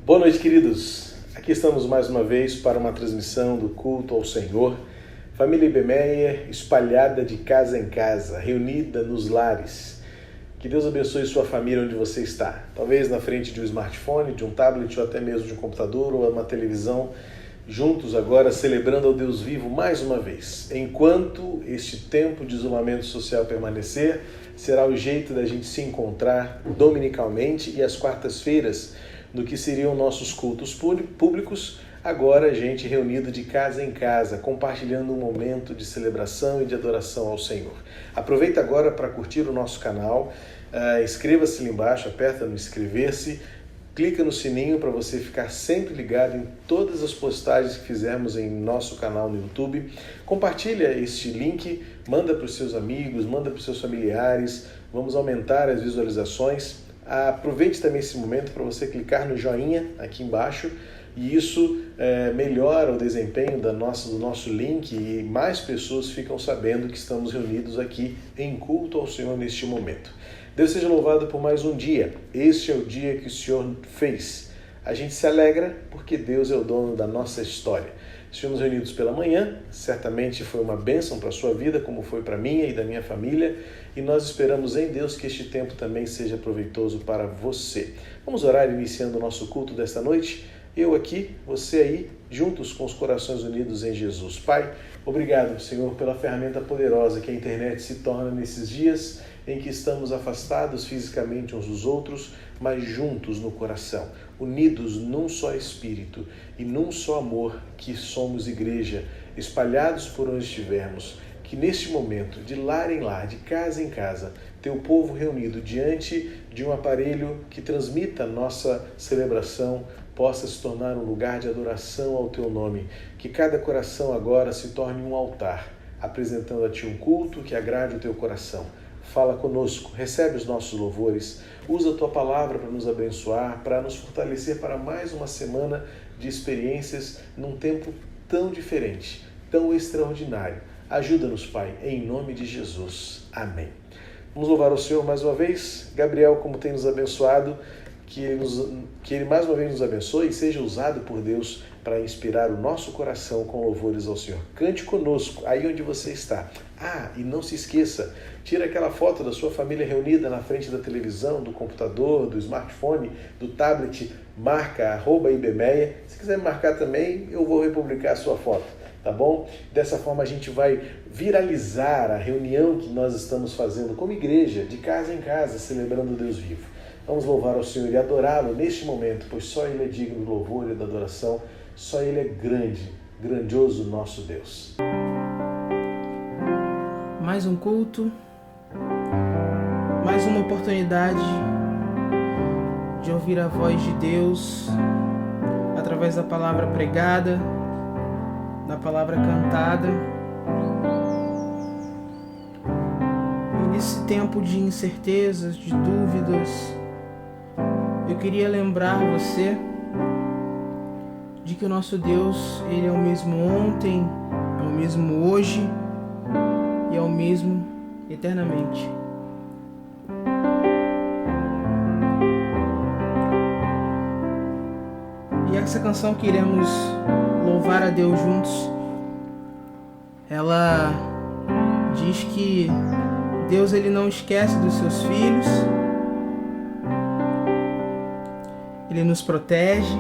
Boa noite, queridos. Aqui estamos mais uma vez para uma transmissão do culto ao Senhor. Família IBMEA espalhada de casa em casa, reunida nos lares. Que Deus abençoe sua família onde você está. Talvez na frente de um smartphone, de um tablet ou até mesmo de um computador ou uma televisão. Juntos agora celebrando ao Deus vivo mais uma vez. Enquanto este tempo de isolamento social permanecer, será o jeito da gente se encontrar dominicalmente e às quartas-feiras no que seriam nossos cultos públicos, agora a gente reunido de casa em casa, compartilhando um momento de celebração e de adoração ao Senhor. Aproveita agora para curtir o nosso canal, inscreva-se ali embaixo, aperta no inscrever-se, clica no sininho para você ficar sempre ligado em todas as postagens que fizermos em nosso canal no YouTube. Compartilha este link, manda para os seus amigos, manda para os seus familiares, vamos aumentar as visualizações. Aproveite também esse momento para você clicar no joinha aqui embaixo e isso melhora o desempenho do nosso link e mais pessoas ficam sabendo que estamos reunidos aqui em culto ao Senhor neste momento. Deus seja louvado por mais um dia. Este é o dia que o Senhor fez. A gente se alegra porque Deus é o dono da nossa história. Estivemos reunidos pela manhã, certamente foi uma bênção para a sua vida, como foi para a minha e da minha família, e nós esperamos em Deus que este tempo também seja proveitoso para você. Vamos orar iniciando o nosso culto desta noite? Eu aqui, você aí, juntos com os corações unidos em Jesus. Pai, obrigado, Senhor, pela ferramenta poderosa que a internet se torna nesses dias em que estamos afastados fisicamente uns dos outros, mas juntos no coração, unidos num só espírito e num só amor, que somos igreja, espalhados por onde estivermos, que neste momento, de lar em lar, de casa em casa, teu povo reunido diante de um aparelho que transmita a nossa celebração, possa se tornar um lugar de adoração ao teu nome, que cada coração agora se torne um altar, apresentando a ti um culto que agrade o teu coração. Fala conosco, recebe os nossos louvores, usa a tua palavra para nos abençoar, para nos fortalecer para mais uma semana de experiências num tempo tão diferente, tão extraordinário. Ajuda-nos, Pai, em nome de Jesus. Amém. Vamos louvar o Senhor mais uma vez. Gabriel, como tem nos abençoado, que ele mais uma vez nos abençoe e seja usado por Deus para inspirar o nosso coração com louvores ao Senhor. Cante conosco, aí onde você está. E não se esqueça, tira aquela foto da sua família reunida na frente da televisão, do computador, do smartphone, do tablet, marca @IBMEA. Se quiser me marcar também, eu vou republicar a sua foto, tá bom? Dessa forma a gente vai viralizar a reunião que nós estamos fazendo como igreja, de casa em casa, celebrando o Deus vivo. Vamos louvar ao Senhor e adorá-lo neste momento, pois só Ele é digno do louvor e da adoração, só Ele é grande, grandioso nosso Deus. Mais um culto, mais uma oportunidade de ouvir a voz de Deus através da palavra pregada, da palavra cantada. E nesse tempo de incertezas, de dúvidas, eu queria lembrar você de que o nosso Deus, Ele é o mesmo ontem, é o mesmo hoje e é o mesmo eternamente. E essa canção que iremos louvar a Deus juntos, ela diz que Deus, Ele não esquece dos seus filhos, Ele nos protege.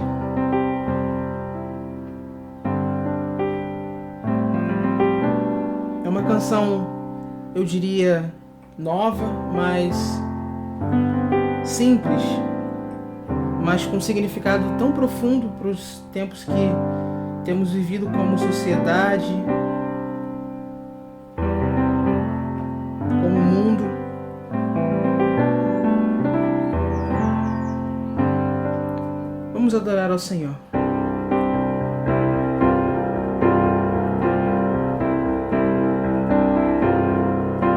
É uma canção, eu diria, nova, mas simples, mas com um significado tão profundo para os tempos que temos vivido como sociedade, como mundo. Vamos adorar ao Senhor.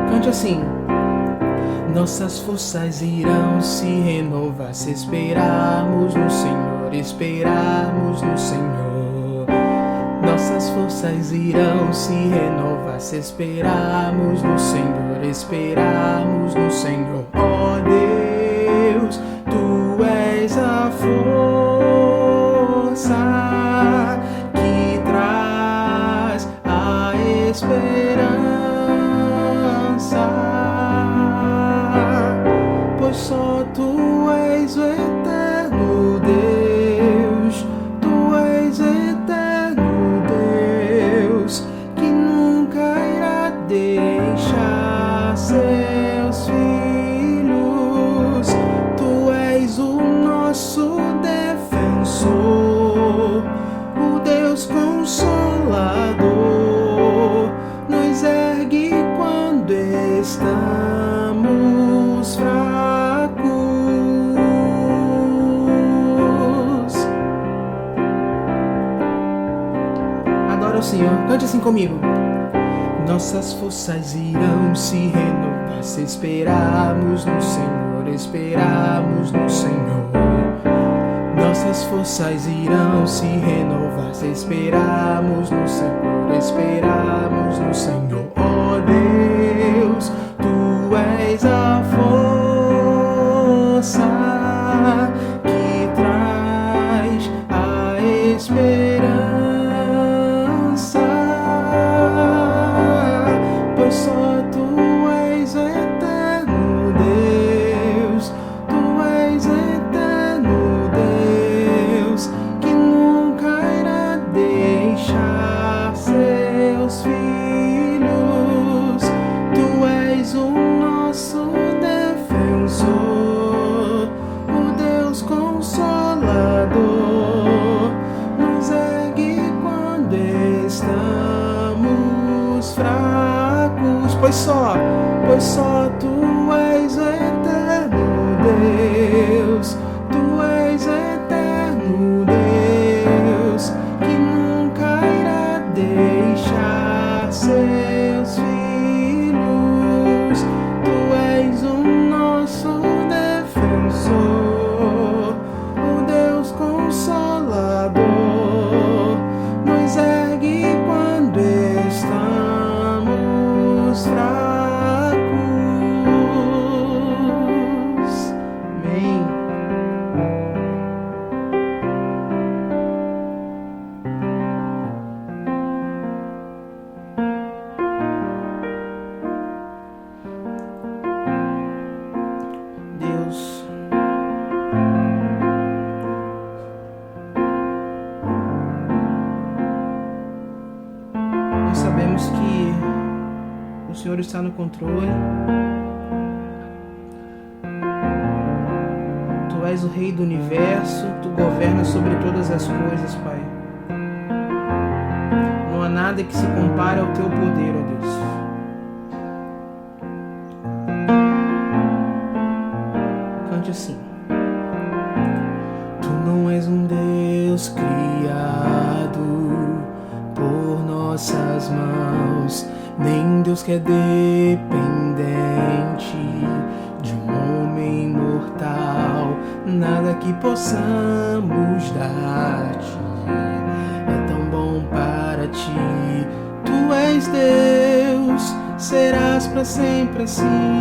Cante assim. Nossas forças irão se renovar se esperarmos no Senhor, esperarmos no Senhor. Nossas forças irão se renovar se esperarmos no Senhor, esperarmos no Senhor. Ó Deus, Tu és a força teus filhos. Tu és o nosso defensor, o Deus Consolador, nos ergue quando estamos fracos. Adora o Senhor, cante assim comigo. Nossas forças irão se renovar se esperarmos no Senhor, esperarmos no Senhor. Nossas forças irão se renovar se esperarmos no Senhor, esperarmos no Senhor. Ó Deus, Tu és a força que traz a esperança, pois só Tu és o eterno Deus, Tu és eterno Deus, que nunca irá deixar seus filhos. Tu és o nosso defensor, o Deus Consolador, nos ergue quando estamos fracos, pois só Tu és o eterno Deus, Tu és eterno Deus, que nunca irá deixar seus filhos. Tu és o nosso defensor, o Deus Consolador, nos ergue quando estamos fracos. Amém. Deus, nós sabemos que o Senhor está no controle. Tu és o Rei do Universo, Tu governas sobre todas as coisas, Pai. Não há nada que se compare ao Teu poder, ó Deus. Cante assim. Tu não és um Deus criado por nossas mãos, nem um Deus que é dependente de um homem mortal. Nada que possamos dar-te é tão bom para ti. Tu és Deus, serás para sempre assim.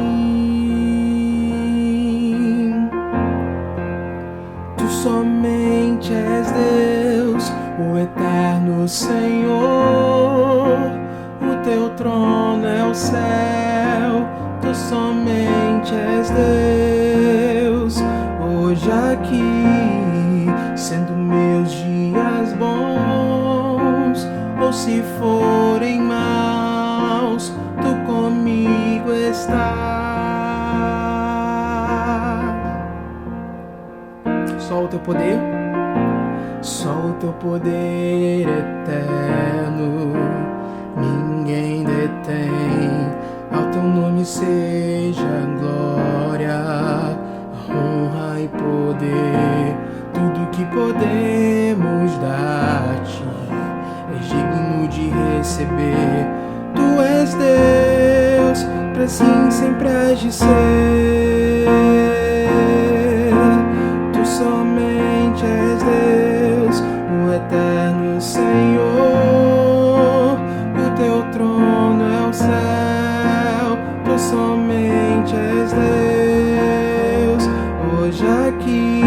Tu somente és Deus, o eterno Senhor. O Teu trono é o céu, Tu somente és Deus. Hoje aqui, sendo meus dias bons, ou se forem maus, Tu comigo estás. Só o Teu poder, só o Teu poder eterno, ninguém detém. Ao Teu nome seja glória, honra e poder. Tudo que podemos dar-te é digno de receber. Tu és Deus, pra assim sempre hás de ser. Tu somente és Deus, o eterno Senhor. O Teu trono é o céu, Tu somente és Deus. Hoje aqui,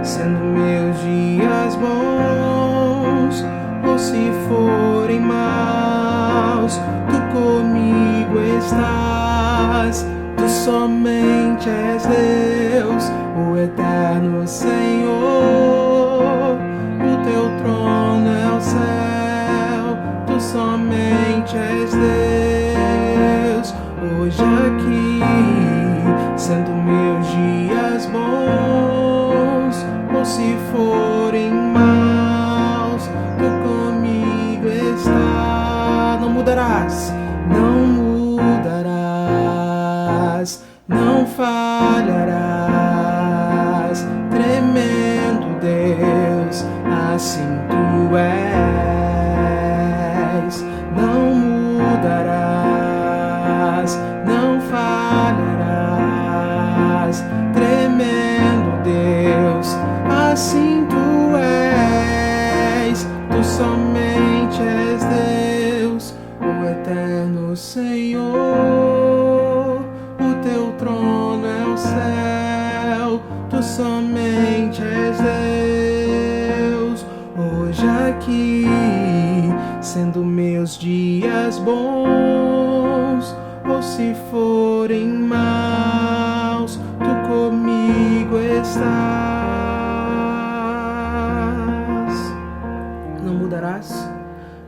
sendo meus dias bons, ou se forem maus, Tu comigo estás. Tu somente és Deus, o eterno Senhor. O Teu trono é o céu, Tu somente és Deus. Hoje aqui, não falharás, tremendo Deus, assim tu és, não mudarás, não falharás, tremendo Deus, assim tu és, tu somente és Deus, o eterno Senhor, o teu trono é o céu, tu somente és Deus, hoje aqui, sendo meus dias bons, ou se forem maus, tu comigo estás, não mudarás,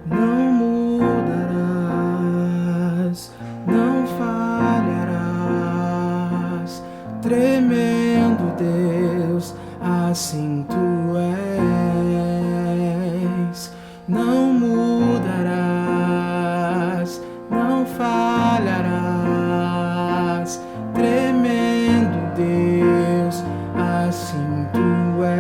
não mudarás, não falharás, tremendo Deus, assim tu és, não mudarás, não falharás, tremendo Deus, assim tu és.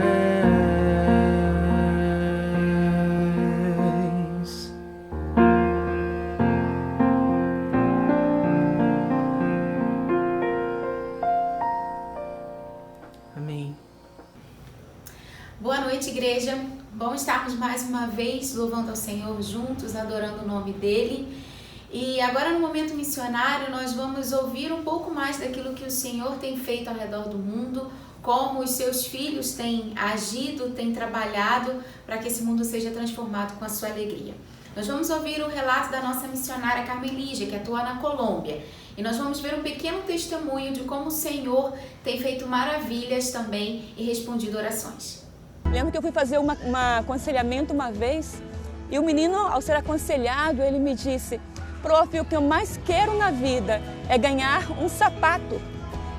Amém. Boa noite, igreja. Bom estarmos mais uma vez louvando ao Senhor juntos, adorando o nome dEle. E agora no momento missionário nós vamos ouvir um pouco mais daquilo que o Senhor tem feito ao redor do mundo, como os seus filhos têm agido, têm trabalhado para que esse mundo seja transformado com a sua alegria. Nós vamos ouvir o relato da nossa missionária Carmen Lígia, que atua na Colômbia. E nós vamos ver um pequeno testemunho de como o Senhor tem feito maravilhas também e respondido orações. Lembro que eu fui fazer um aconselhamento uma vez e o menino, ao ser aconselhado, ele me disse: prof, o que eu mais quero na vida é ganhar um sapato.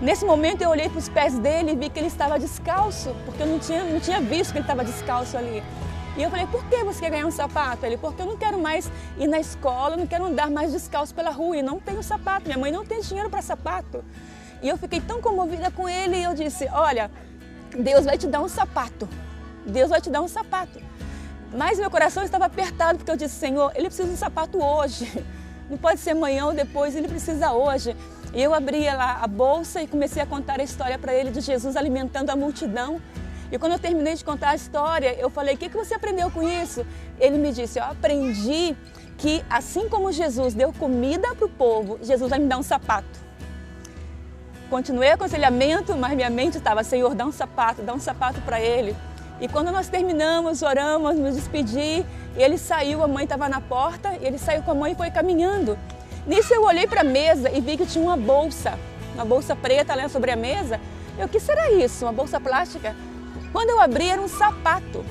Nesse momento eu olhei para os pés dele e vi que ele estava descalço, porque eu não tinha visto que ele estava descalço ali. E eu falei: por que você quer ganhar um sapato? Ele: porque eu não quero mais ir na escola, não quero andar mais descalço pela rua e não tenho sapato, minha mãe não tem dinheiro para sapato. E eu fiquei tão comovida com ele e eu disse: olha, Deus vai te dar um sapato. Deus vai te dar um sapato. Mas meu coração estava apertado, porque eu disse: Senhor, ele precisa de um sapato hoje. Não pode ser amanhã ou depois, ele precisa hoje. E eu abri lá a bolsa e comecei a contar a história para ele de Jesus alimentando a multidão. E quando eu terminei de contar a história, eu falei: o que você aprendeu com isso? Ele me disse: eu aprendi que assim como Jesus deu comida para o povo, Jesus vai me dar um sapato. Continuei o aconselhamento, mas minha mente estava: Senhor, dá um sapato para ele. E quando nós terminamos, oramos, nos despedi, e ele saiu, a mãe estava na porta, e ele saiu com a mãe e foi caminhando. Nisso eu olhei para a mesa e vi que tinha uma bolsa preta lá sobre a mesa. Eu: o que será isso? Uma bolsa plástica? Quando eu abri, era um sapato.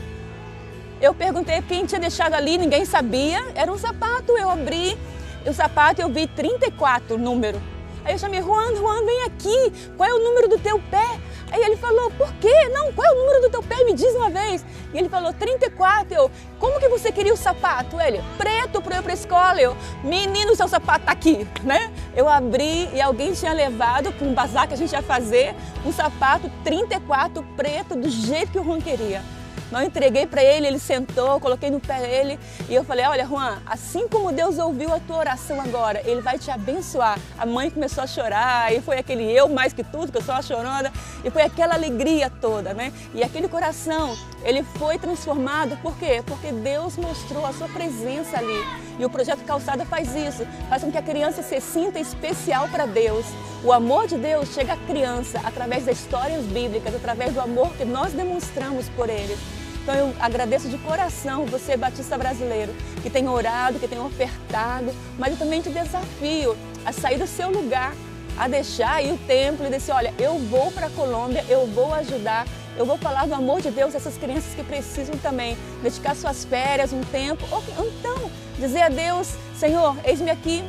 Eu perguntei quem tinha deixado ali, ninguém sabia, era um sapato. Eu abri o sapato e eu vi 34 número. Aí eu chamei: Juan, vem aqui, qual é o número do teu pé? Aí ele falou: por quê? Não, qual é o número do teu pé? Me diz uma vez. E ele falou: 34. Eu: como que você queria o sapato? Ele: preto para eu ir para a escola. Eu: menino, seu sapato tá aqui, né? Eu abri e alguém tinha levado para um bazar que a gente ia fazer um sapato 34 preto do jeito que o Juan queria. Eu entreguei para ele, ele sentou, coloquei no pé dele e eu falei: olha, Juan, assim como Deus ouviu a tua oração agora, Ele vai te abençoar. A mãe começou a chorar e foi aquele eu mais que tudo, que eu sou uma chorona, e foi aquela alegria toda, né? E aquele coração, ele foi transformado, por quê? Porque Deus mostrou a sua presença ali. E o Projeto Calçada faz isso, faz com que a criança se sinta especial para Deus. O amor de Deus chega à criança através das histórias bíblicas, através do amor que nós demonstramos por Ele. Então eu agradeço de coração você, batista brasileiro, que tem orado, que tem ofertado, mas eu também te desafio a sair do seu lugar, a deixar aí o templo e dizer: olha, eu vou para a Colômbia, eu vou ajudar, eu vou falar do amor de Deus a essas crianças que precisam também dedicar suas férias, um tempo, ou então dizer a Deus: Senhor, eis-me aqui,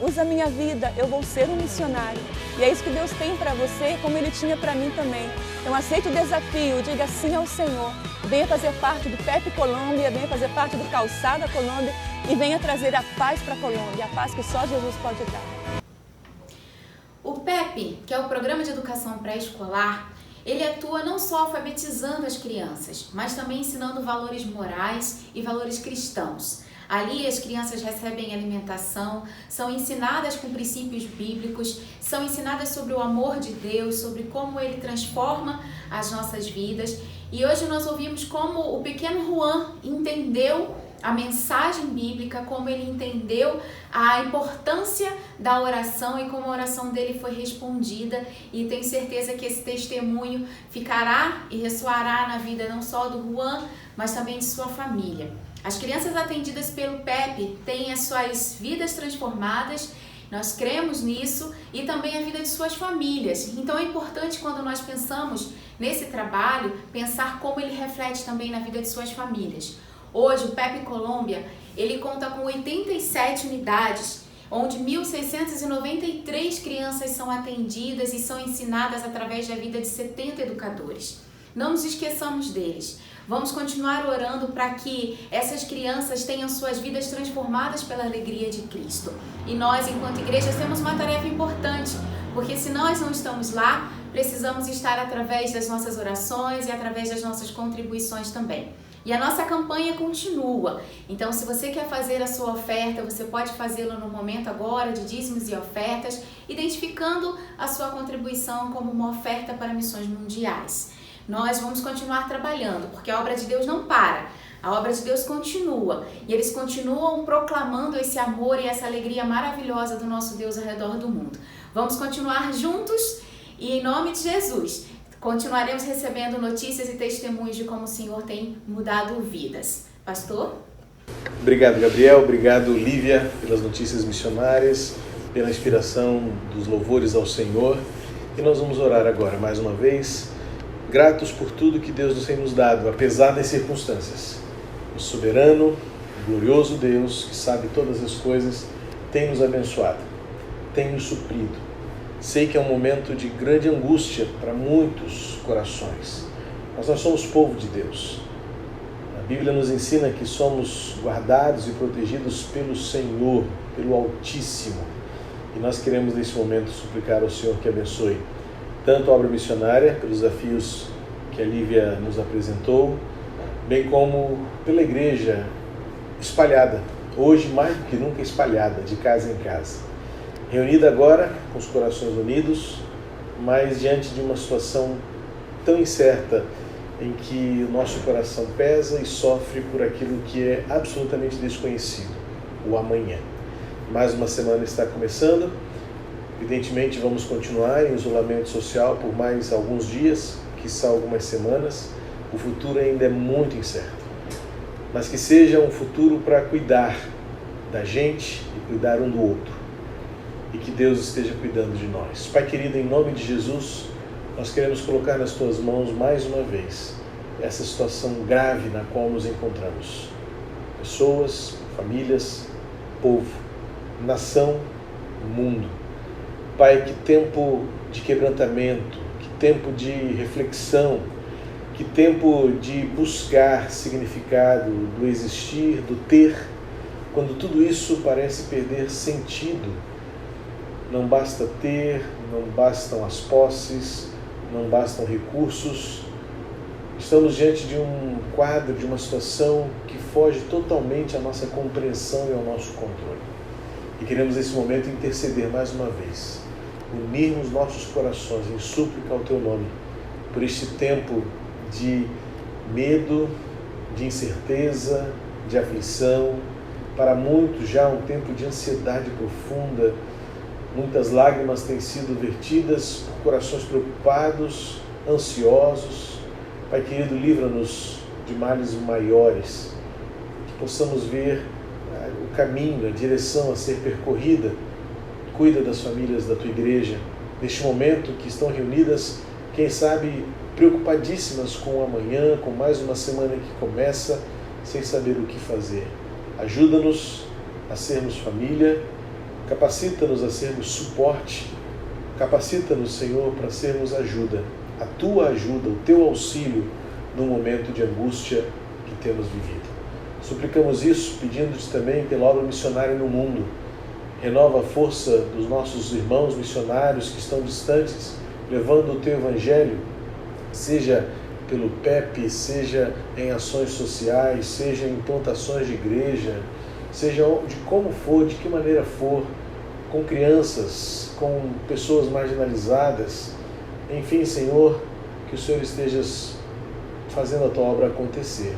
usa a minha vida, eu vou ser um missionário. E é isso que Deus tem para você, como Ele tinha para mim também. Então aceite o desafio, diga sim ao Senhor. Venha fazer parte do PEP Colômbia, venha fazer parte do Calçada Colômbia e venha trazer a paz para a Colômbia, a paz que só Jesus pode dar. O PEP, que é o Programa de Educação Pré-Escolar, ele atua não só alfabetizando as crianças, mas também ensinando valores morais e valores cristãos. Ali as crianças recebem alimentação, são ensinadas com princípios bíblicos, são ensinadas sobre o amor de Deus, sobre como Ele transforma as nossas vidas. E hoje nós ouvimos como o pequeno Juan entendeu a mensagem bíblica, como ele entendeu a importância da oração e como a oração dele foi respondida, e tenho certeza que esse testemunho ficará e ressoará na vida não só do Juan, mas também de sua família. As crianças atendidas pelo PEP têm as suas vidas transformadas, nós cremos nisso, e também a vida de suas famílias. Então é importante, quando nós pensamos nesse trabalho, pensar como ele reflete também na vida de suas famílias. Hoje, o PEP Colômbia, ele conta com 87 unidades, onde 1.693 crianças são atendidas e são ensinadas através da vida de 70 educadores. Não nos esqueçamos deles. Vamos continuar orando para que essas crianças tenham suas vidas transformadas pela alegria de Cristo. E nós, enquanto igreja, temos uma tarefa importante, porque se nós não estamos lá, precisamos estar através das nossas orações e através das nossas contribuições também. E a nossa campanha continua. Então, se você quer fazer a sua oferta, você pode fazê-lo no momento agora de dízimos e ofertas, identificando a sua contribuição como uma oferta para missões mundiais. Nós vamos continuar trabalhando, porque a obra de Deus não para. A obra de Deus continua. E eles continuam proclamando esse amor e essa alegria maravilhosa do nosso Deus ao redor do mundo. Vamos continuar juntos e, em nome de Jesus, continuaremos recebendo notícias e testemunhos de como o Senhor tem mudado vidas. Pastor? Obrigado, Gabriel. Obrigado, Lívia, pelas notícias missionárias, pela inspiração dos louvores ao Senhor. E nós vamos orar agora, mais uma vez, gratos por tudo que Deus nos tem nos dado, apesar das circunstâncias. O soberano, glorioso Deus, que sabe todas as coisas, tem nos abençoado, tem nos suprido. Sei que é um momento de grande angústia para muitos corações, mas nós somos povo de Deus. A Bíblia nos ensina que somos guardados e protegidos pelo Senhor, pelo Altíssimo. E nós queremos nesse momento suplicar ao Senhor que abençoe tanto a obra missionária, pelos desafios que a Lívia nos apresentou, bem como pela igreja espalhada, hoje mais do que nunca espalhada, de casa em casa. Reunida agora, com os corações unidos, mas diante de uma situação tão incerta, em que o nosso coração pesa e sofre por aquilo que é absolutamente desconhecido, o amanhã. Mais uma semana está começando, evidentemente vamos continuar em isolamento social por mais alguns dias, quiçá algumas semanas. O futuro ainda é muito incerto, mas que seja um futuro para cuidar da gente e cuidar um do outro. E que Deus esteja cuidando de nós. Pai querido, em nome de Jesus, nós queremos colocar nas Tuas mãos mais uma vez essa situação grave na qual nos encontramos. Pessoas, famílias, povo, nação, mundo. Pai, que tempo de quebrantamento, que tempo de reflexão, que tempo de buscar significado do existir, do ter, quando tudo isso parece perder sentido. Não basta ter, não bastam as posses, não bastam recursos. Estamos diante de um quadro, de uma situação que foge totalmente à nossa compreensão e ao nosso controle. E queremos nesse momento interceder mais uma vez, unirmos nossos corações em súplica ao Teu nome, por este tempo de medo, de incerteza, de aflição, para muitos já um tempo de ansiedade profunda. Muitas lágrimas têm sido vertidas por corações preocupados, ansiosos. Pai querido, livra-nos de males maiores, que possamos ver o caminho, a direção a ser percorrida. Cuida das famílias da Tua igreja, neste momento que estão reunidas, quem sabe preocupadíssimas com o amanhã, com mais uma semana que começa, sem saber o que fazer. Ajuda-nos a sermos família, capacita-nos a sermos suporte, capacita-nos, Senhor, para sermos ajuda, a Tua ajuda, o Teu auxílio no momento de angústia que temos vivido. Suplicamos isso, pedindo-te também pela obra missionária no mundo. renova a força dos nossos irmãos missionários que estão distantes, levando o Teu Evangelho, seja pelo PEP, seja em ações sociais, seja em plantações de igreja, seja de como for, de que maneira for, com crianças, com pessoas marginalizadas. Enfim, Senhor, que o Senhor esteja fazendo a Tua obra acontecer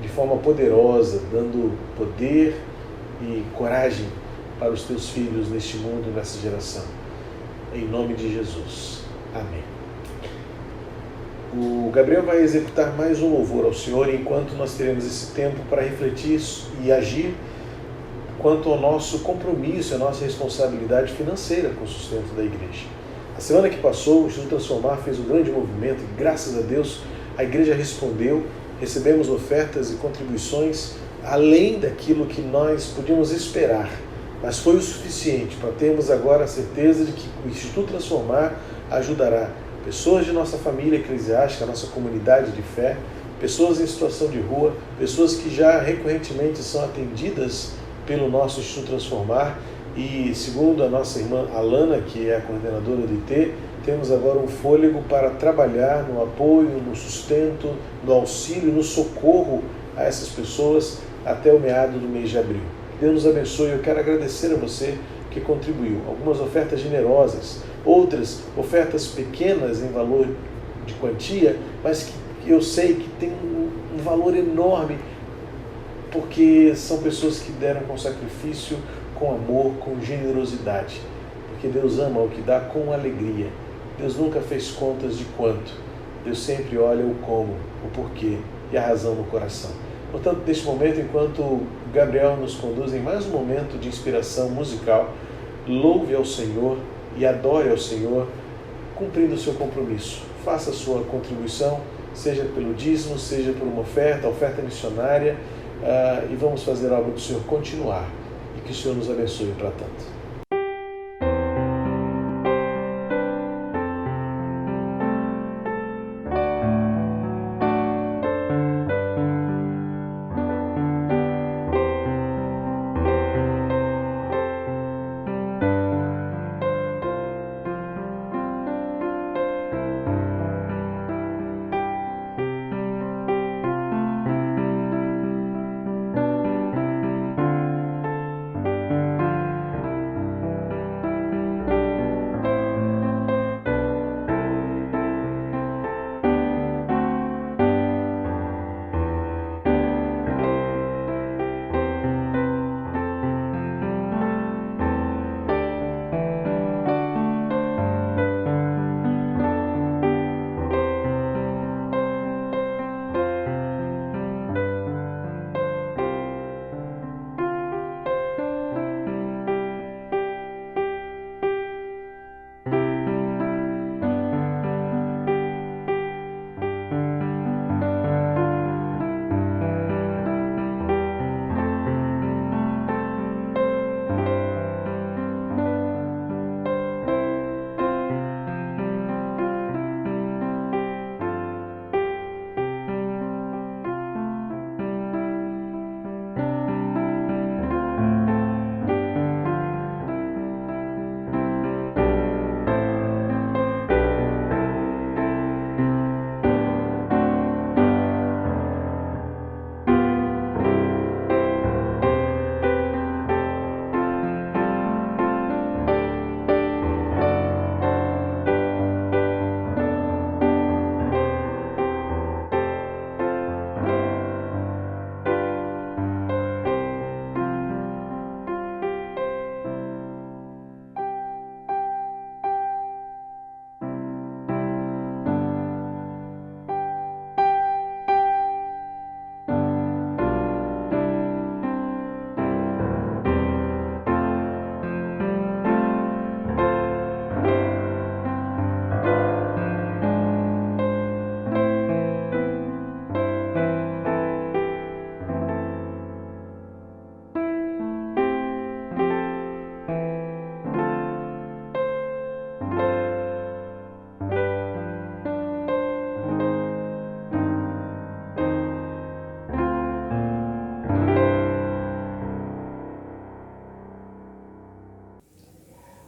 de forma poderosa, dando poder e coragem para os Teus filhos neste mundo, nessa geração. Em nome de Jesus. Amém. O Gabriel vai executar mais um louvor ao Senhor, enquanto nós teremos esse tempo para refletir e agir quanto ao nosso compromisso, a nossa responsabilidade financeira com o sustento da igreja. A semana que passou, o Instituto Transformar fez um grande movimento e, graças a Deus, a igreja respondeu, recebemos ofertas e contribuições além daquilo que nós podíamos esperar, mas foi o suficiente para termos agora a certeza de que o Instituto Transformar ajudará pessoas de nossa família eclesiástica, nossa comunidade de fé, pessoas em situação de rua, pessoas que já recorrentemente são atendidas pelo nosso Instituto Transformar. E segundo a nossa irmã Alana, que é a coordenadora do IT, temos agora um fôlego para trabalhar no apoio, no sustento, no auxílio, no socorro a essas pessoas até o meado do mês de abril. Deus nos abençoe. Eu quero agradecer a você que contribuiu. Algumas ofertas generosas, outras ofertas pequenas em valor de quantia, mas que eu sei que tem um valor enorme, porque são pessoas que deram com sacrifício, com amor, com generosidade. Porque Deus ama o que dá com alegria. Deus nunca fez contas de quanto. Deus sempre olha o como, o porquê e a razão no coração. Portanto, neste momento, enquanto Gabriel nos conduz em mais um momento de inspiração musical, louve ao Senhor e adore ao Senhor, cumprindo o seu compromisso. Faça a sua contribuição, seja pelo dízimo, seja por uma oferta missionária, e vamos fazer a obra do Senhor continuar. E que o Senhor nos abençoe para tanto.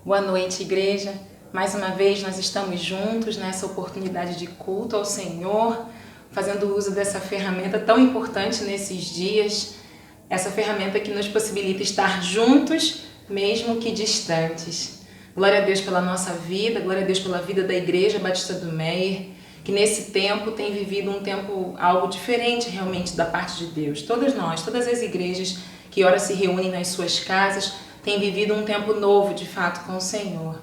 Boa noite, igreja. Mais uma vez nós estamos juntos nessa oportunidade de culto ao Senhor, fazendo uso dessa ferramenta tão importante nesses dias, essa ferramenta que nos possibilita estar juntos, mesmo que distantes. Glória a Deus pela nossa vida, glória a Deus pela vida da Igreja Batista do Meier, que nesse tempo tem vivido um tempo algo diferente realmente da parte de Deus. Todas nós, todas as igrejas que ora se reúnem nas suas casas, têm vivido um tempo novo de fato com o Senhor.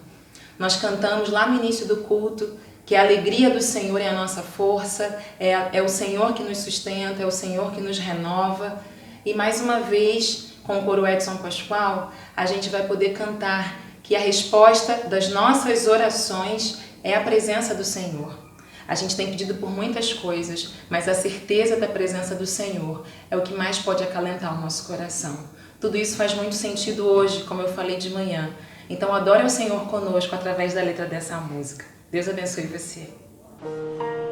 Nós cantamos lá no início do culto que a alegria do Senhor é a nossa força, é o Senhor que nos sustenta, é o Senhor que nos renova. E mais uma vez, com o coro Edson Pascoal, a gente vai poder cantar que a resposta das nossas orações é a presença do Senhor. A gente tem pedido por muitas coisas, mas a certeza da presença do Senhor é o que mais pode acalentar o nosso coração. Tudo isso faz muito sentido hoje, como eu falei de manhã. Então adore o Senhor conosco através da letra dessa música. Deus abençoe você. Senhor.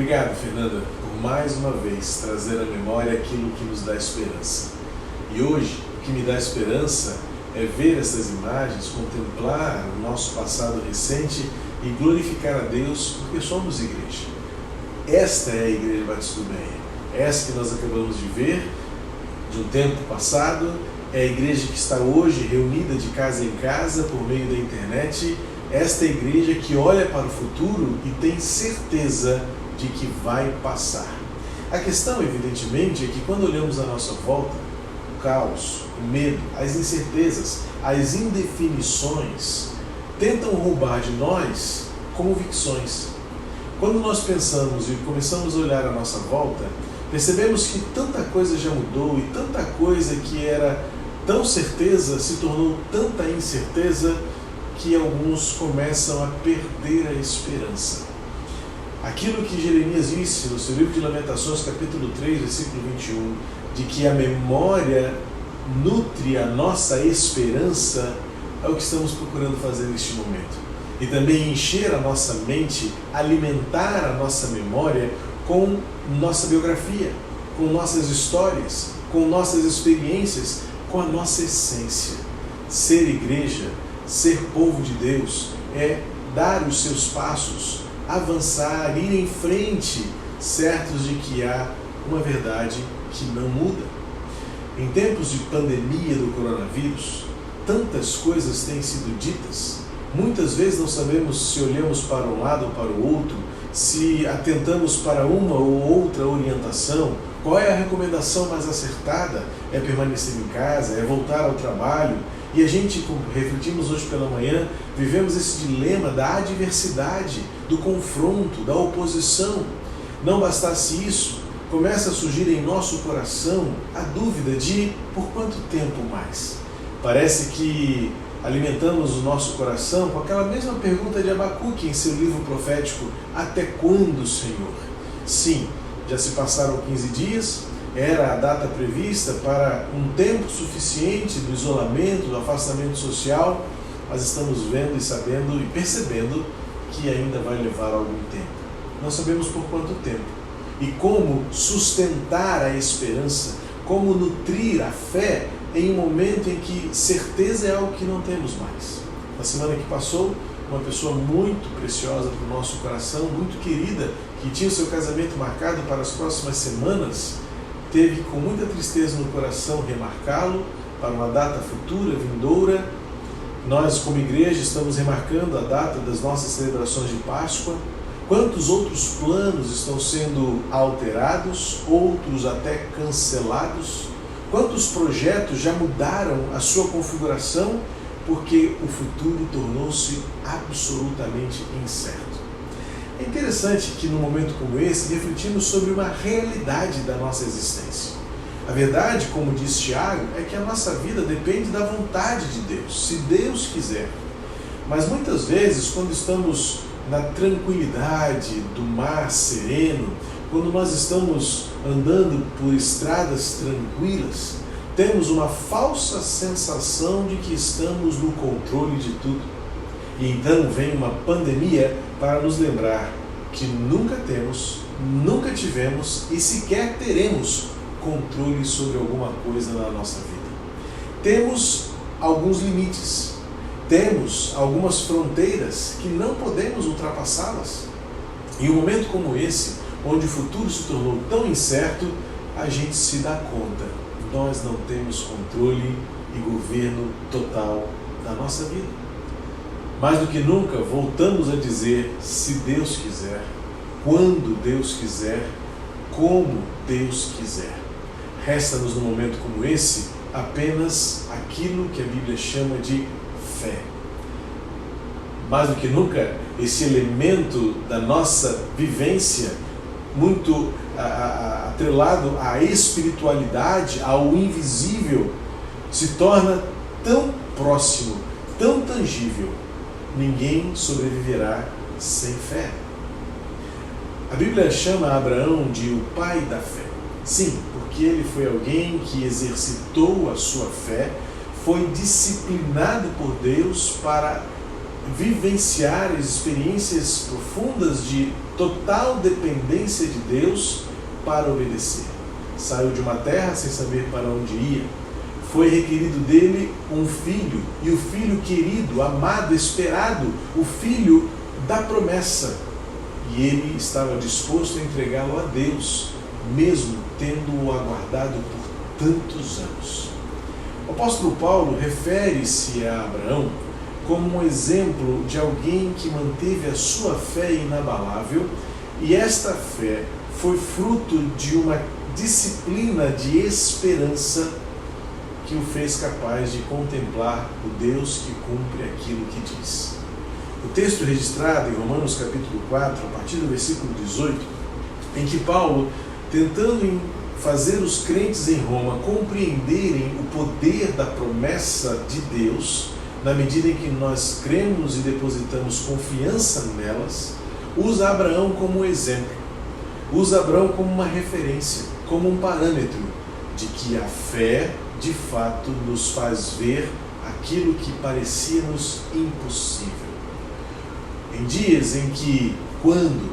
Obrigado, Fernanda, por mais uma vez trazer à memória aquilo que nos dá esperança. E hoje, o que me dá esperança é ver essas imagens, contemplar o nosso passado recente e glorificar a Deus, porque somos igreja. Esta é a Igreja Batista do Meia. Essa que nós acabamos de ver, de um tempo passado, é a igreja que está hoje reunida de casa em casa por meio da internet. Esta é a igreja que olha para o futuro e tem certeza de que vai passar. A questão, evidentemente, é que quando olhamos à nossa volta, o caos, o medo, as incertezas, as indefinições tentam roubar de nós convicções. Quando nós pensamos e começamos a olhar à nossa volta, percebemos que tanta coisa já mudou e tanta coisa que era tão certeza se tornou tanta incerteza que alguns começam a perder a esperança. Aquilo que Jeremias disse no seu livro de Lamentações, capítulo 3, versículo 21, de que a memória nutre a nossa esperança, é o que estamos procurando fazer neste momento. E também encher a nossa mente, alimentar a nossa memória com nossa biografia, com nossas histórias, com nossas experiências, com a nossa essência. Ser igreja, ser povo de Deus, é dar os seus passos, avançar, ir em frente, certos de que há uma verdade que não muda. Em tempos de pandemia do coronavírus, tantas coisas têm sido ditas. Muitas vezes não sabemos se olhamos para um lado ou para o outro, se atentamos para uma ou outra orientação. Qual é a recomendação mais acertada? É permanecer em casa? É voltar ao trabalho? E a gente, como refletimos hoje pela manhã, vivemos esse dilema da adversidade, do confronto, da oposição. Não bastasse isso, começa a surgir em nosso coração a dúvida de por quanto tempo mais? Parece que alimentamos o nosso coração com aquela mesma pergunta de Abacuque em seu livro profético: até quando, Senhor? Sim, já se passaram 15 dias, era a data prevista para um tempo suficiente do isolamento, do afastamento social, mas estamos vendo e sabendo e percebendo que ainda vai levar algum tempo. Não sabemos por quanto tempo. E como sustentar a esperança, como nutrir a fé em um momento em que certeza é algo que não temos mais. Na semana que passou, uma pessoa muito preciosa para o nosso coração, muito querida, que tinha o seu casamento marcado para as próximas semanas, teve com muita tristeza no coração remarcá-lo para uma data futura, vindoura. Nós, como igreja, estamos remarcando a data das nossas celebrações de Páscoa. Quantos outros planos estão sendo alterados, outros até cancelados? Quantos projetos já mudaram a sua configuração porque o futuro tornou-se absolutamente incerto? É interessante que, num momento como esse, refletimos sobre uma realidade da nossa existência. A verdade, como diz Tiago, é que a nossa vida depende da vontade de Deus, se Deus quiser. Mas muitas vezes, quando estamos na tranquilidade do mar sereno, quando nós estamos andando por estradas tranquilas, temos uma falsa sensação de que estamos no controle de tudo. E então vem uma pandemia para nos lembrar que nunca temos, nunca tivemos e sequer teremos controle sobre alguma coisa na nossa vida. Temos alguns limites, temos algumas fronteiras que não podemos ultrapassá-las. E um momento como esse, onde o futuro se tornou tão incerto, a gente se dá conta, nós não temos controle e governo total da nossa vida. Mais do que nunca, voltamos a dizer: se Deus quiser, quando Deus quiser, como Deus quiser. Resta-nos num momento como esse apenas aquilo que a Bíblia chama de fé. Mais do que nunca, esse elemento da nossa vivência, muito atrelado à espiritualidade, ao invisível, se torna tão próximo, tão tangível. Ninguém sobreviverá sem fé. A Bíblia chama Abraão de o pai da fé. Sim, porque ele foi alguém que exercitou a sua fé, foi disciplinado por Deus para vivenciar experiências profundas de total dependência de Deus para obedecer. Saiu de uma terra sem saber para onde ia. Foi requerido dele um filho, e o filho querido, amado, esperado, o filho da promessa. E ele estava disposto a entregá-lo a Deus, mesmo tendo-o aguardado por tantos anos. O apóstolo Paulo refere-se a Abraão como um exemplo de alguém que manteve a sua fé inabalável, e esta fé foi fruto de uma disciplina de esperança que o fez capaz de contemplar o Deus que cumpre aquilo que diz. O texto registrado em Romanos capítulo 4, a partir do versículo 18, em que Paulo, tentando fazer os crentes em Roma compreenderem o poder da promessa de Deus, na medida em que nós cremos e depositamos confiança nelas, usa Abraão como um exemplo, usa Abraão como uma referência, como um parâmetro de que a fé, de fato, nos faz ver aquilo que parecia-nos impossível. Em dias em que, quando,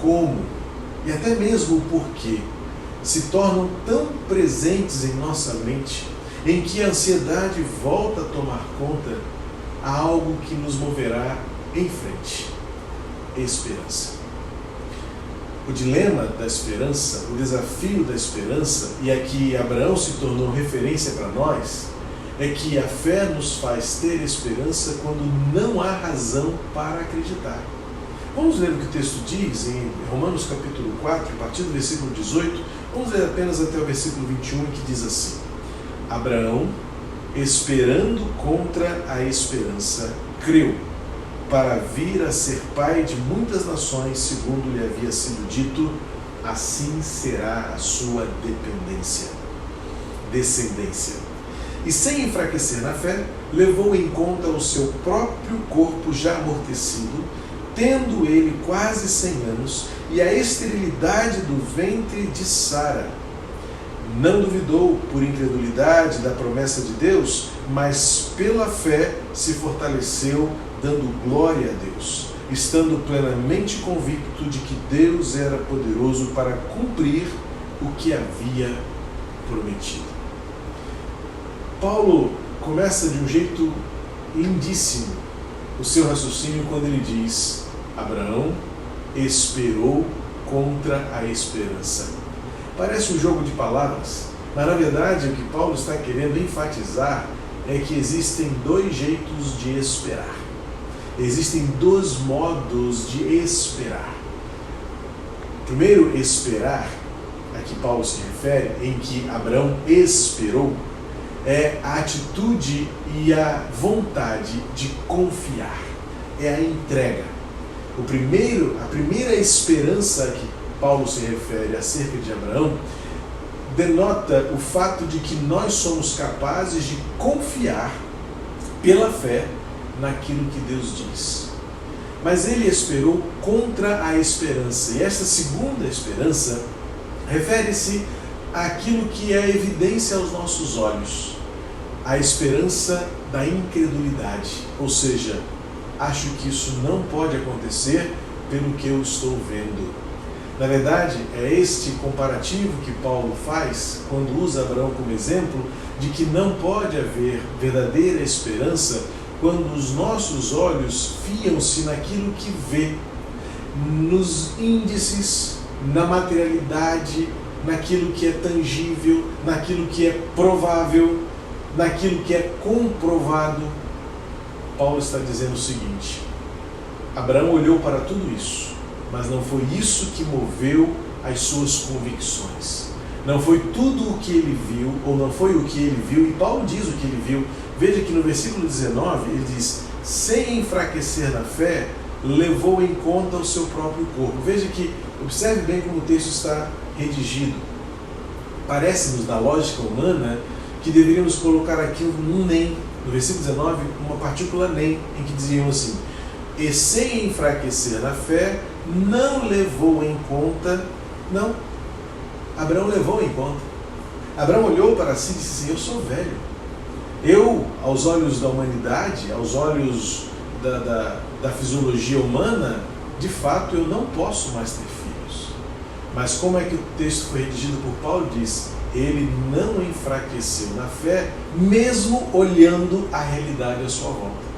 como e até mesmo o porquê se tornam tão presentes em nossa mente, em que a ansiedade volta a tomar conta, há algo que nos moverá em frente: esperança. O dilema da esperança, o desafio da esperança, e aqui Abraão se tornou referência para nós, é que a fé nos faz ter esperança quando não há razão para acreditar. Vamos ler o que o texto diz em Romanos capítulo 4, a partir do versículo 18, vamos ler apenas até o versículo 21, que diz assim: Abraão, esperando contra a esperança, creu, para vir a ser pai de muitas nações, segundo lhe havia sido dito, assim será a sua descendência. E sem enfraquecer na fé, levou em conta o seu próprio corpo já amortecido, tendo ele quase 100 anos, e a esterilidade do ventre de Sara. Não duvidou por incredulidade da promessa de Deus, mas pela fé se fortaleceu, dando glória a Deus, estando plenamente convicto de que Deus era poderoso para cumprir o que havia prometido. Paulo começa de um jeito lindíssimo o seu raciocínio quando ele diz: Abraão esperou contra a esperança. Parece um jogo de palavras, mas na verdade o que Paulo está querendo enfatizar é que existem dois jeitos de esperar. Existem dois modos de esperar. Primeiro, esperar, a que Paulo se refere, em que Abraão esperou, é a atitude e a vontade de confiar, é a entrega. A primeira esperança a que Paulo se refere acerca de Abraão denota o fato de que nós somos capazes de confiar pela fé naquilo que Deus diz. Mas ele esperou contra a esperança, e essa segunda esperança refere-se àquilo que é evidência aos nossos olhos, a esperança da incredulidade, ou seja, acho que isso não pode acontecer pelo que eu estou vendo. Na verdade, é este comparativo que Paulo faz quando usa Abraão como exemplo de que não pode haver verdadeira esperança quando os nossos olhos fiam-se naquilo que vê, nos índices, na materialidade, naquilo que é tangível, naquilo que é provável, naquilo que é comprovado. Paulo está dizendo o seguinte: Abraão olhou para tudo isso, mas não foi isso que moveu as suas convicções. Não foi tudo o que ele viu, ou não foi o que ele viu, e Paulo diz o que ele viu. Veja que no versículo 19 ele diz: sem enfraquecer na fé, levou em conta o seu próprio corpo. Veja que, observe bem como o texto está redigido. Parece-nos, na lógica humana, que deveríamos colocar aqui um nem, no versículo 19, uma partícula nem, em que diziam assim: e sem enfraquecer na fé, não levou em conta. Não, Abraão levou em conta. Abraão olhou para si e disse assim: eu sou velho. Eu, aos olhos da humanidade, aos olhos da fisiologia humana, de fato eu não posso mais ter filhos. Mas como é que o texto foi redigido por Paulo? Diz: ele não enfraqueceu na fé, mesmo olhando a realidade à sua volta.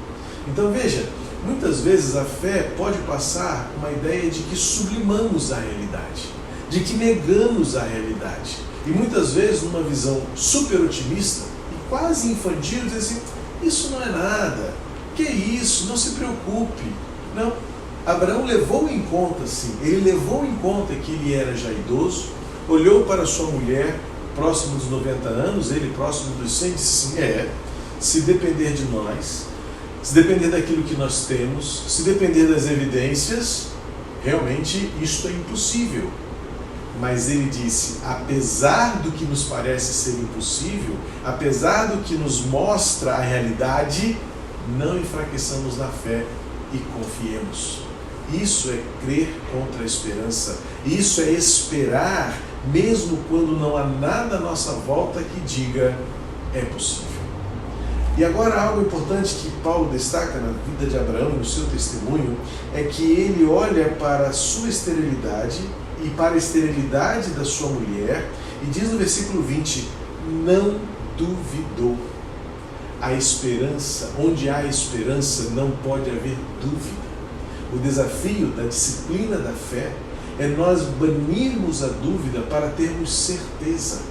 Então veja, muitas vezes a fé pode passar uma ideia de que sublimamos a realidade, de que negamos a realidade. E muitas vezes, numa visão super otimista e quase infantil, diz assim: isso não é nada, que isso, não se preocupe. Não, Abraão levou em conta, sim, ele levou em conta que ele era já idoso, olhou para sua mulher, próximo dos 90 anos, ele próximo dos 100, disse assim: se depender de nós, se depender daquilo que nós temos, se depender das evidências, realmente isto é impossível. Mas ele disse: apesar do que nos parece ser impossível, apesar do que nos mostra a realidade, não enfraqueçamos na fé e confiemos. Isso é crer contra a esperança. Isso é esperar, mesmo quando não há nada à nossa volta que diga é possível. E agora algo importante que Paulo destaca na vida de Abraão e no seu testemunho é que ele olha para a sua esterilidade e para a esterilidade da sua mulher e diz no versículo 20: não duvidou. A esperança, onde há esperança, não pode haver dúvida. O desafio da disciplina da fé é nós banirmos a dúvida para termos certeza.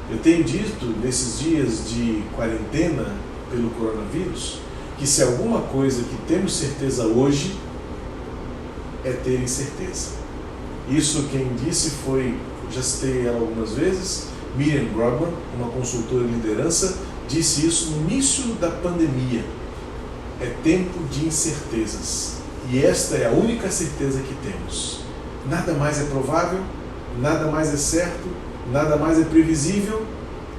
Eu tenho dito nesses dias de quarentena pelo coronavírus que se alguma coisa que temos certeza hoje é ter incerteza. Isso quem disse foi, já citei ela algumas vezes, Miriam Grobman, uma consultora em liderança, disse isso no início da pandemia. É tempo de incertezas. E esta é a única certeza que temos. Nada mais é provável, nada mais é certo, nada mais é previsível,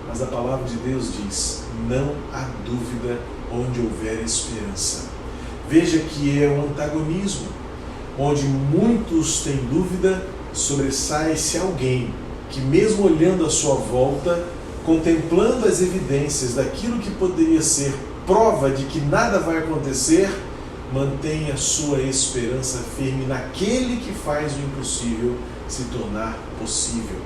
mas a palavra de Deus diz: não há dúvida onde houver esperança. Veja que é um antagonismo, onde muitos têm dúvida, sobressai-se alguém que, mesmo olhando à sua volta, contemplando as evidências daquilo que poderia ser prova de que nada vai acontecer, mantém a sua esperança firme naquele que faz o impossível se tornar possível.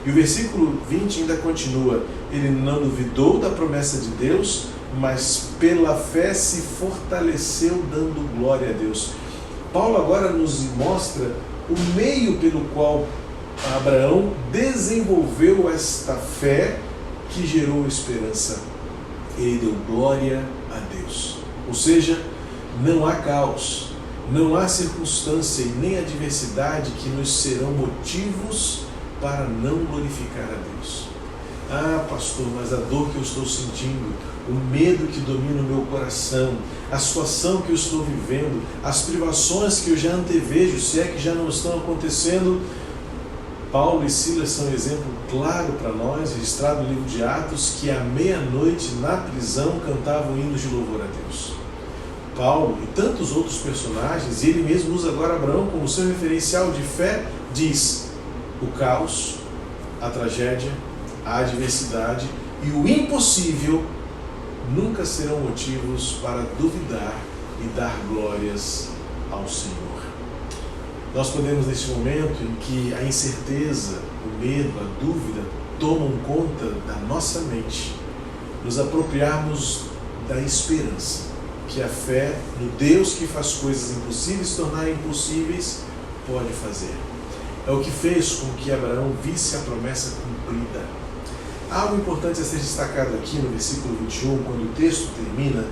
E o versículo 20 ainda continua: ele não duvidou da promessa de Deus, mas pela fé se fortaleceu, dando glória a Deus. Paulo agora nos mostra o meio pelo qual Abraão desenvolveu esta fé que gerou esperança. Ele deu glória a Deus. Ou seja, não há caos, não há circunstância e nem adversidade que nos serão motivos para não glorificar a Deus. Ah, pastor, mas a dor que eu estou sentindo, o medo que domina o meu coração, a situação que eu estou vivendo, as privações que eu já antevejo, se é que já não estão acontecendo. Paulo e Silas são um exemplo claro para nós, registrado no livro de Atos, que à meia-noite na prisão cantavam hinos de louvor a Deus. Paulo e tantos outros personagens, e ele mesmo usa agora Abraão como seu referencial de fé, diz: o caos, a tragédia, a adversidade e o impossível nunca serão motivos para duvidar e dar glórias ao Senhor. Nós podemos, neste momento em que a incerteza, o medo, a dúvida tomam conta da nossa mente, nos apropriarmos da esperança, que a fé no Deus que faz coisas impossíveis tornar impossíveis pode fazer. É o que fez com que Abraão visse a promessa cumprida. Algo importante a ser destacado aqui no versículo 21, quando o texto termina,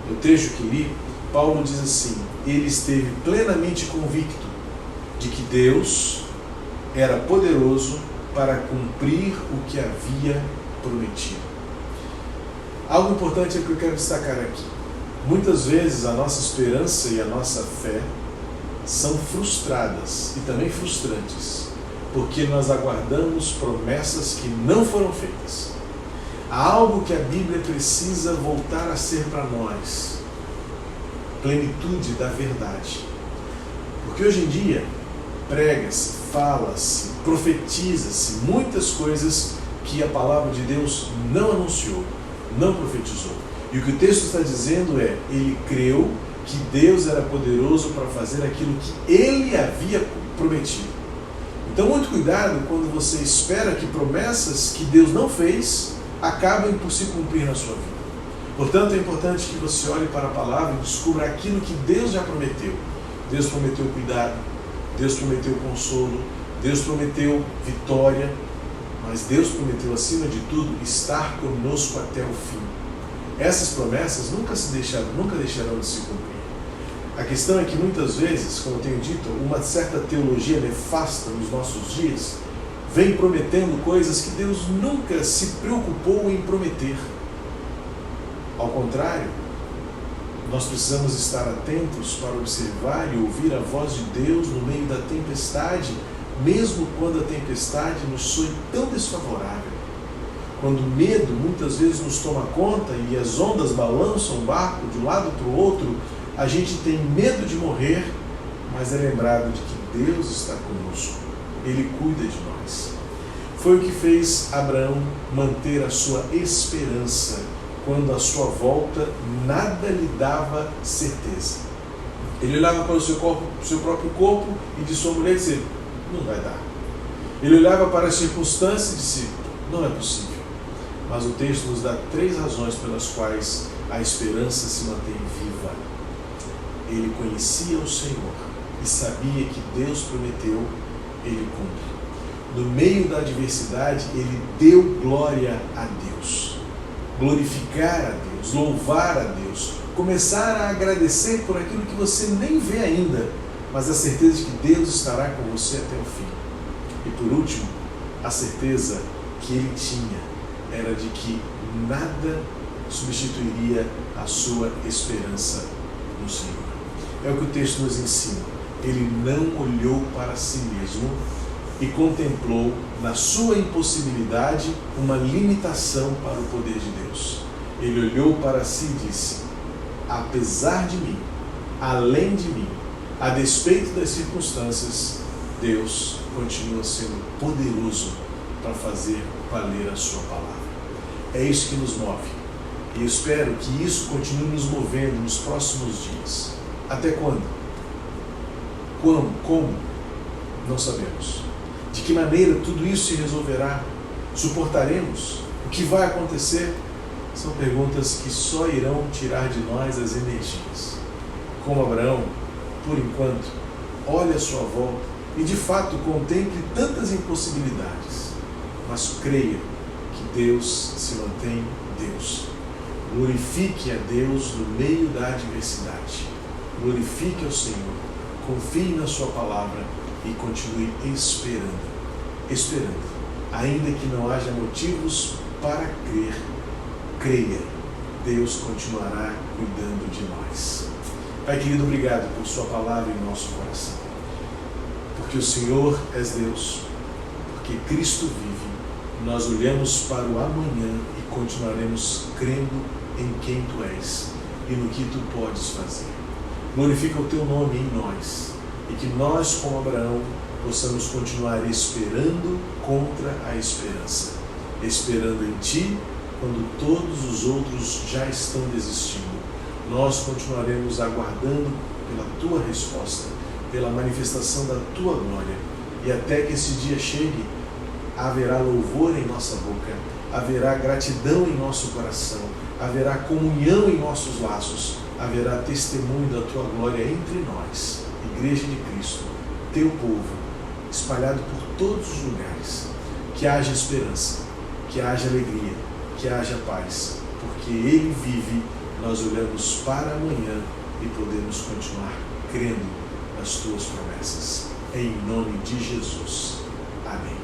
no trecho que li, Paulo diz assim: ele esteve plenamente convicto de que Deus era poderoso para cumprir o que havia prometido. Algo importante é que eu quero destacar aqui. Muitas vezes a nossa esperança e a nossa fé são frustradas e também frustrantes, porque nós aguardamos promessas que não foram feitas. Há algo que a Bíblia precisa voltar a ser para nós: plenitude da verdade. Porque hoje em dia prega-se, fala-se, profetiza-se muitas coisas que a palavra de Deus não anunciou. não profetizou. E o que o texto está dizendo é, ele creu que Deus era poderoso para fazer aquilo que ele havia prometido. Então, muito cuidado quando você espera que promessas que Deus não fez acabem por se cumprir na sua vida. Portanto, é importante que você olhe para a palavra e descubra aquilo que Deus já prometeu. Deus prometeu cuidado, Deus prometeu consolo, Deus prometeu vitória, mas Deus prometeu, acima de tudo, estar conosco até o fim. Essas promessas nunca deixarão de se cumprir. A questão é que muitas vezes, como eu tenho dito, uma certa teologia nefasta nos nossos dias vem prometendo coisas que Deus nunca se preocupou em prometer. Ao contrário, nós precisamos estar atentos para observar e ouvir a voz de Deus no meio da tempestade, mesmo quando a tempestade nos soe tão desfavorável. Quando o medo muitas vezes nos toma conta e as ondas balançam o barco de um lado para o outro, a gente tem medo de morrer, mas é lembrado de que Deus está conosco. Ele cuida de nós. Foi o que fez Abraão manter a sua esperança quando à sua volta nada lhe dava certeza. Ele olhava para o seu próprio corpo e de sua mulher e disse, não vai dar. Ele olhava para as circunstâncias e disse, não é possível. Mas o texto nos dá 3 razões pelas quais a esperança se mantém viva. Ele conhecia o Senhor e sabia que Deus prometeu, ele cumpre. No meio da adversidade, ele deu glória a Deus. Glorificar a Deus, louvar a Deus, começar a agradecer por aquilo que você nem vê ainda, mas a certeza de que Deus estará com você até o fim. E por último, a certeza que ele tinha era de que nada substituiria a sua esperança no Senhor. É o que o texto nos ensina. Ele não olhou para si mesmo e contemplou na sua impossibilidade uma limitação para o poder de Deus. Ele olhou para si e disse, apesar de mim, além de mim, a despeito das circunstâncias, Deus continua sendo poderoso para fazer valer a sua palavra. É isso que nos move. E eu espero que isso continue nos movendo nos próximos dias. Até quando? Como? Não sabemos. De que maneira tudo isso se resolverá? Suportaremos? O que vai acontecer? São perguntas que só irão tirar de nós as energias. Como Abraão, por enquanto, olhe à sua volta e de fato contemple tantas impossibilidades, mas creia que Deus se mantém Deus. Glorifique a Deus no meio da adversidade. Glorifique ao Senhor, confie na sua palavra e continue esperando. Ainda que não haja motivos para crer, creia, Deus continuará cuidando de nós. Pai querido, obrigado por sua palavra em nosso coração. Porque o Senhor és Deus, porque Cristo vive, nós olhamos para o amanhã e continuaremos crendo em quem Tu és e no que Tu podes fazer. Glorifica o Teu nome em nós e que nós, como Abraão, possamos continuar esperando contra a esperança, esperando em Ti quando todos os outros já estão desistindo. Nós continuaremos aguardando pela Tua resposta, pela manifestação da Tua glória, e até que esse dia chegue, haverá louvor em nossa boca, haverá gratidão em nosso coração, haverá comunhão em nossos laços, haverá testemunho da Tua glória entre nós, Igreja de Cristo, Teu povo, espalhado por todos os lugares. Que haja esperança, que haja alegria, que haja paz, porque Ele vive, nós olhamos para amanhã e podemos continuar crendo nas Tuas promessas. Em nome de Jesus. Amém.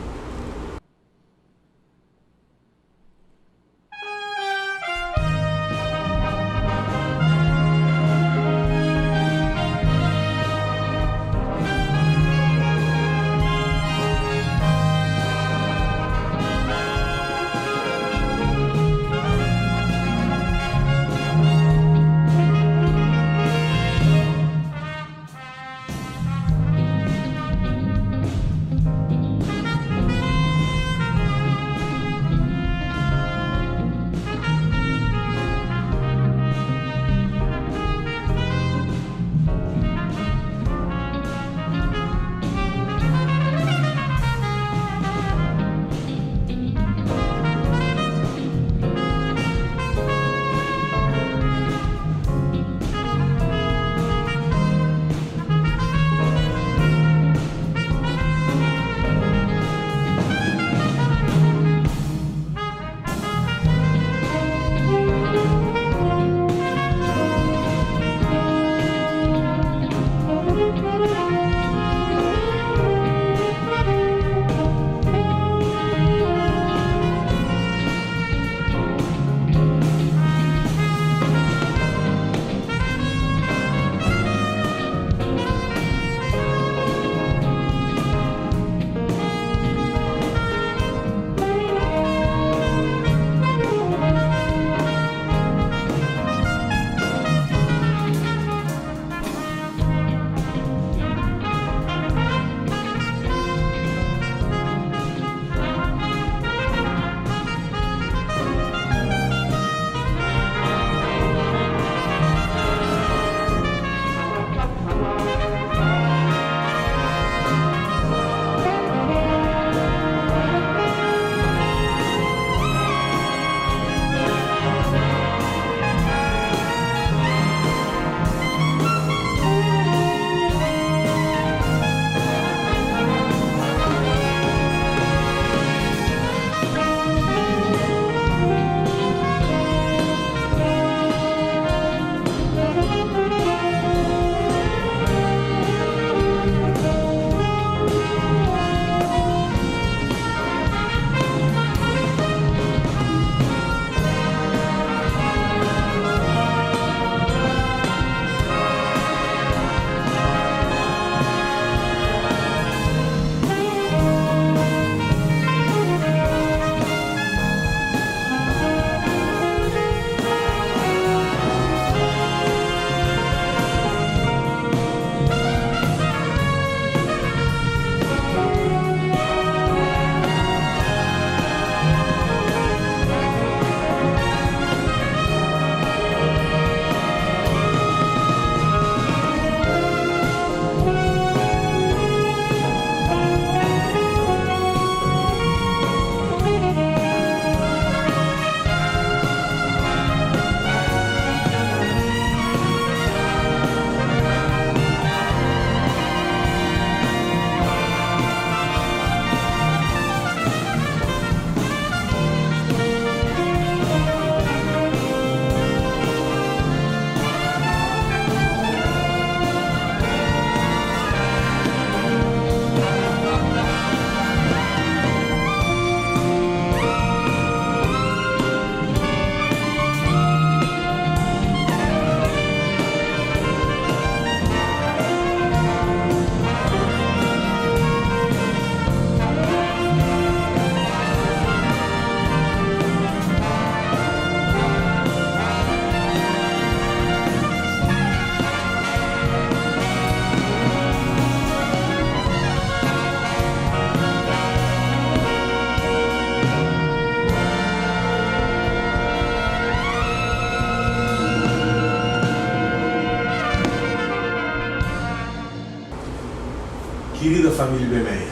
Querida família IBMEA,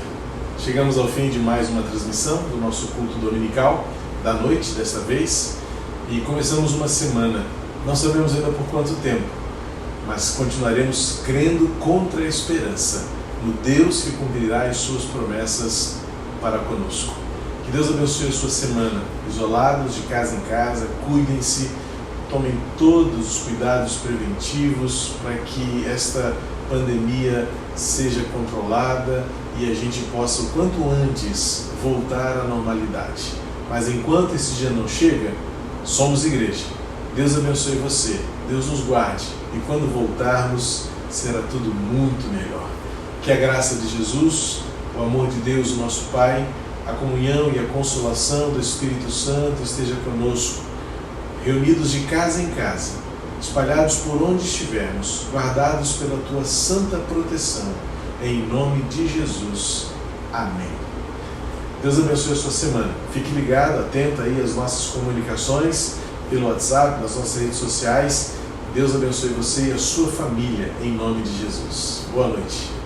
chegamos ao fim de mais uma transmissão do nosso culto dominical, da noite desta vez, e começamos uma semana. Não sabemos ainda por quanto tempo, mas continuaremos crendo contra a esperança no Deus que cumprirá as suas promessas para conosco. Que Deus abençoe a sua semana, isolados de casa em casa, cuidem-se, tomem todos os cuidados preventivos para que esta pandemia seja controlada e a gente possa o quanto antes voltar à normalidade. Mas enquanto esse dia não chega, somos igreja. Deus abençoe você, Deus nos guarde e quando voltarmos será tudo muito melhor. Que a graça de Jesus, o amor de Deus, o nosso Pai, a comunhão e a consolação do Espírito Santo esteja conosco, reunidos de casa em casa, espalhados por onde estivermos, guardados pela Tua santa proteção, em nome de Jesus. Amém. Deus abençoe a sua semana. Fique ligado, atento aí às nossas comunicações pelo WhatsApp, nas nossas redes sociais. Deus abençoe você e a sua família, em nome de Jesus. Boa noite.